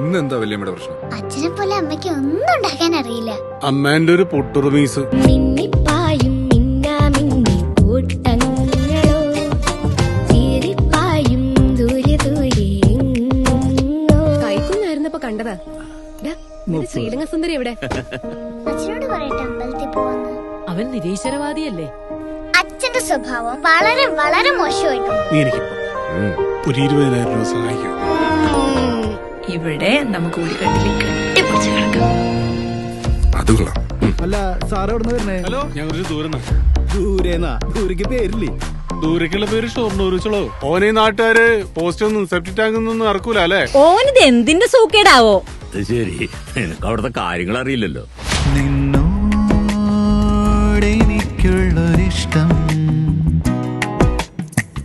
ഇന്നെന്താ വല്യമ്മയുടെ പ്രശ്നം? അച്ഛനെ പോലെ അമ്മയ്ക്ക് ഒന്നും ഉണ്ടാക്കാൻ അറിയില്ല. അമ്മേന്റെ ഒരു പൊട്ടുറുമീസ്. കൈക്കുഞ്ഞായിരുന്നപ്പോ കണ്ടതാ. ശ്രീലങ്ക സുന്ദരി എവിടെ? അച്ഛനോട് പറയട്ടെ അമ്പലത്തിൽ പോവാന്ന്. അവൻ നിരീശ്വരവാദിയല്ലേ? അച്ഛന്റെ സ്വഭാവം വളരെ വളരെ മോശമായിട്ടുണ്ട്. നീ എനിക്കിപ്പോ ഒരു 20,000 രൂപ സഹായിക്കും. ഇവിടെ നമുക്ക് ഒരു കെട്ടിൽ കെട്ടിപ്പിടിച്ച് കിടക്കാം. അത് കൊള്ളാം. അല്ല സാറ് എവിടെ വരുന്നേ? ഹലോ, ഞാൻ കുറച്ച് ദൂരേന്നാ? ദൂരക്ക് പേരില്ലേ? ദൂരക്കുള്ള പേര് ഷൊർണൂരിച്ചോളോ. ഓനെ നാട്ടുകാര് പോസ്റ്റ് ഒന്നും സെപ്റ്റി ടാങ്ക് ഒന്നും ഇറക്കൂല അല്ലേ? ഓനിത് എന്തിന്റെ സൂക്കേടാവോ? ശരി, നിനക്ക് അവിടുത്തെ കാര്യങ്ങൾ അറിയില്ലല്ലോ. നിന്നോടെനിക്കുള്ളൊരിഷ്ടം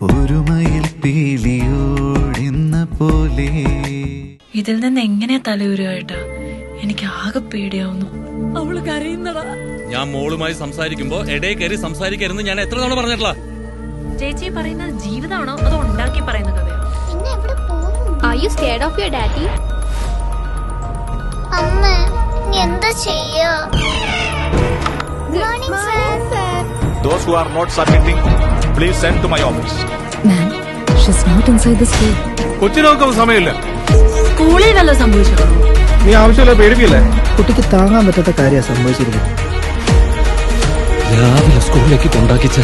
ഒരു മയിൽ പീലിയോടുന്ന പോലെ. ഇതിൽ നിന്ന് എങ്ങനെയാ തലയൂരുമായിട്ടാ? എനിക്ക് ആകെ പേടിയാവുന്നു. അവള് കരയുന്നടാ. ഞാൻ മോളുമായി സംസാരിക്കുമ്പോ ഇടയിൽ കയറി സംസാരിക്കരുന്ന് ഞാൻ എത്ര തവണ പറഞ്ഞിട്ടുള്ള? ചേച്ചി പറയുന്നത് ജീവിതമാണോ അതോ ഉണ്ടാക്കി പറയുന്ന കഥയോ? പിന്നെ എവിടെ പോകുന്നു? Are you scared of your daddy? അമ്മ നീ എന്താ ചെയ്യാ? Morning sir. Those who are not submitting, please send to my office. Ma'am, she's not inside the school. കൊച്ചിനൊക്കെ സമയമില്ല. സ്കൂളിൽ വല്ല സംഭവിച്ചോ? നീ ആവശ്യമില്ല പേടിപ്പില്ലേ? കുട്ടിക്ക് താങ്ങാൻ പറ്റാത്ത കാര്യം സംഭവിച്ചിരിക്കുന്നു. രാവിലെ സ്കൂളിലേക്ക് കൊണ്ടാക്കിച്ച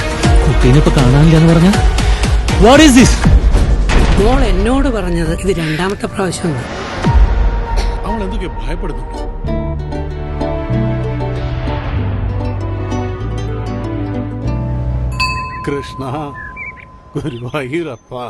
കുട്ടീനെ ഇപ്പൊ കാണാനില്ലെന്ന് പറഞ്ഞ വാട്ട് ഈസ് ദിസ്? മോൾ എന്നോട് പറഞ്ഞത് ഇത് രണ്ടാമത്തെ പ്രാവശ്യം. അവൾ എന്തൊക്കെ ഭയപ്പെടുന്നു. കൃഷ്ണ ഗുരുവായൂരപ്പ.